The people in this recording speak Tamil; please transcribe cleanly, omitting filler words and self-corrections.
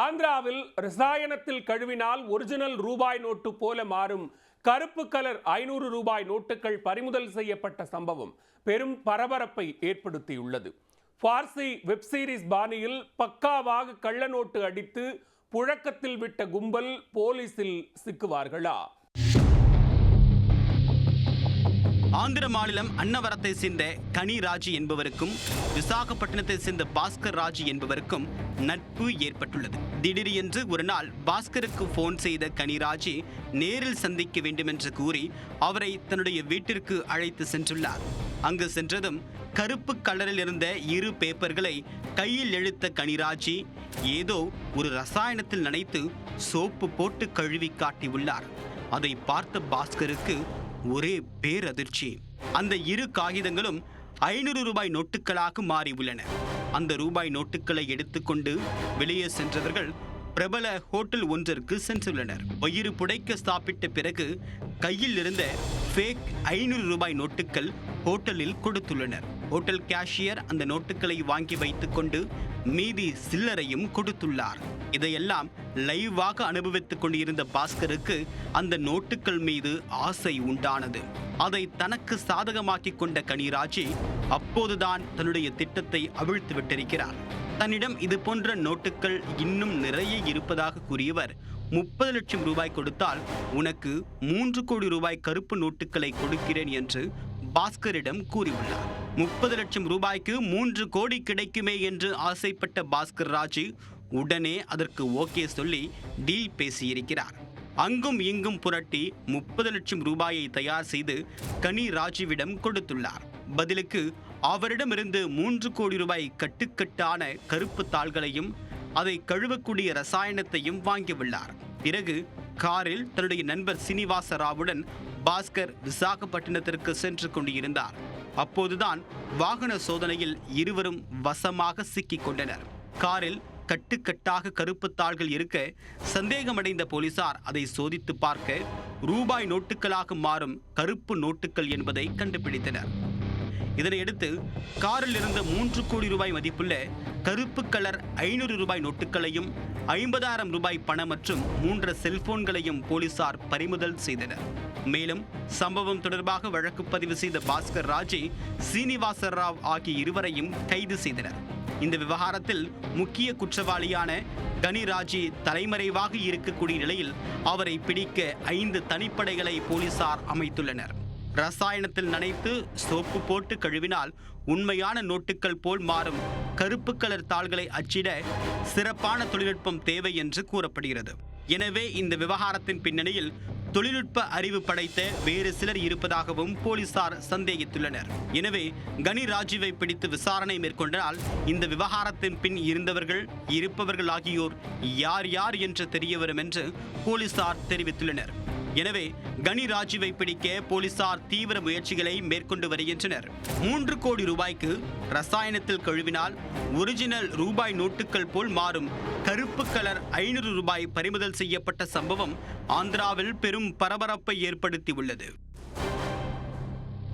ஆந்திராவில் ரசாயனத்தில் கழுவினால் ஒரிஜினல் ரூபாய் நோட்டு போல மாறும் கருப்பு கலர் 500 ரூபாய் நோட்டுகள் பறிமுதல் செய்யப்பட்ட சம்பவம் பெரும் பரபரப்பை ஏற்படுத்தியுள்ளது. பார்சி வெப் சீரிஸ் பாணியில் பக்காவாக கள்ள நோட்டு அடித்து புழக்கத்தில் விட்ட கும்பல் போலீசில் சிக்குவார்களா? ஆந்திர மாநிலம் அன்னவரத்தை சேர்ந்த கனி ராஜு என்பவருக்கும் விசாகப்பட்டினத்தை சேர்ந்த பாஸ்கர் ராஜு என்பவருக்கும் நட்பு ஏற்பட்டுள்ளது. திடீரென்று ஒரு நாள் பாஸ்கருக்கு போன் செய்த கனி ராஜு நேரில் சந்திக்க வேண்டுமென்று கூறி அவரை தன்னுடைய வீட்டிற்கு அழைத்து சென்றுள்ளார். அங்கு சென்றதும் கருப்பு கலரில் இருந்த 2 பேப்பர்களை கையில் இழுத்த கனிராஜி ஏதோ ஒரு ரசாயனத்தில் நனைத்து சோப்பு போட்டு கழுவி காட்டியுள்ளார். அதை பார்த்த பாஸ்கருக்கு ஒரே பேரதிர்ச்சி. அந்த 2 காகிதங்களும் 500 ரூபாய் நோட்டுகளாக மாறி உள்ளன. அந்த ரூபாய் நோட்டுகளை எடுத்துக்கொண்டு வெளியே சென்றவர்கள் பிரபல ஹோட்டல் ஒன்றிற்கு சென்றுள்ளனர். வயிறு புடைக்க சாப்பிட்ட பிறகு கையில் இருந்த ஃபேக் 500 ரூபாய் நோட்டுகள் ஹோட்டலில் கொடுத்துள்ளனர். ஹோட்டல் கேஷியர் அந்த நோட்டுகளை வாங்கி வைத்துக் கொண்டு மீதி சில்லறையும் கொடுத்துள்ளார். இதையெல்லாம் லைவாக அனுபவித்துக் கொண்டிருந்த பாஸ்கருக்கு அந்த நோட்டுகள் மீது ஆசை உண்டானது. அதை தனக்கு சாதகமாக்கிக் கொண்ட கனிராஜி அப்போதுதான் தன்னுடைய திட்டத்தை அவிழ்த்து விட்டிருக்கிறார். தன்னிடம் இது போன்ற நோட்டுகள் இன்னும் நிறைய இருப்பதாக கூறியவர் 30 லட்சம் ரூபாய் கொடுத்தால் உனக்கு 3 கோடி ரூபாய் கருப்பு நோட்டுகளை கொடுக்கிறேன் என்று பாஸ்கரிடம் கூறியுள்ளார். 30 லட்சம் ரூபாய்க்கு 3 கோடி கிடைக்குமே என்று ஆசைப்பட்ட பாஸ்கர் ராஜு உடனே அதற்கு ஓகே சொல்லி டீல் பேசியிருக்கிறார். அங்கும் இங்கும் புரட்டி 30 லட்சம் ரூபாயை தயார் செய்து கனி ராஜுவிடம் கொடுத்துள்ளார். பதிலுக்கு அவரிடமிருந்து 3 கோடி ரூபாய் கட்டுக்கட்டான கருப்பு தாள்களையும் அதை கழுவக்கூடிய ரசாயனத்தையும் வாங்கியுள்ளார். பிறகு காரில் தன்னுடைய நண்பர் சீனிவாச ராவுடன் பாஸ்கர் விசாகப்பட்டினத்திற்கு சென்று கொண்டிருந்தார். அப்போதுதான் வாகன சோதனையில் இருவரும் வசமாக சிக்கிக் கொண்டனர். காரில் கட்டுக்கட்டாக கருப்பு தாள்கள் இருக்க சந்தேகமடைந்த போலீசார் அதை சோதித்து பார்க்க ரூபாய் நோட்டுகளாக மாறும் கருப்பு நோட்டுகள் என்பதை கண்டுபிடித்தனர். இதனையடுத்து காரில் இருந்த 3 கோடி ரூபாய் மதிப்புள்ள கருப்பு கலர் 500 ரூபாய் நோட்டுகளையும் 50,000 ரூபாய் பணம் மற்றும் 3 செல்போன்களையும் போலீசார் பறிமுதல் செய்தனர். மேலும் சம்பவம் தொடர்பாக வழக்கு பதிவு செய்த பாஸ்கர் ராஜு, சீனிவாச ராவ் ஆகிய இருவரையும் கைது செய்தனர். இந்த விவகாரத்தில் முக்கிய குற்றவாளியான கனிராஜி தலைமறைவாக இருக்கக்கூடிய நிலையில் அவரை பிடிக்க 5 தனிப்படைகளை போலீசார் அமைத்துள்ளனர். ரசாயனத்தில் நனைத்து சோப்பு போட்டு கழுவினால் உண்மையான நோட்டுகள் போல் மாறும் கருப்பு கலர் தாள்களை அச்சிட சிறப்பான தொழில்நுட்பம் தேவை என்று கூறப்படுகிறது. எனவே இந்த விவகாரத்தின் பின்னணியில் தொழில்நுட்ப அறிவு படைத்த வேறு சிலர் இருப்பதாகவும் போலீசார் சந்தேகித்துள்ளனர். எனவே கனி ராஜுவை பிடித்து விசாரணை மேற்கொண்டால் இந்த விவகாரத்தின் பின் இருப்பவர்கள் ஆகியோர் யார் யார் என்று தெரிய வரும் என்று போலீசார் தெரிவித்துள்ளனர். எனவே கனி ராஜுவை பிடிக்க போலீசார் தீவிர முயற்சிகளை மேற்கொண்டு வருகின்றனர். 3 கோடி ரூபாய்க்கு ரசாயனத்தில் கழுவினால் ஒரிஜினல் ரூபாய் நோட்டுகள் போல் மாறும் கருப்பு கலர் 500 ரூபாய் பறிமுதல் செய்யப்பட்ட சம்பவம் ஆந்திராவில் பெரும் பரபரப்பை ஏற்படுத்தியுள்ளது.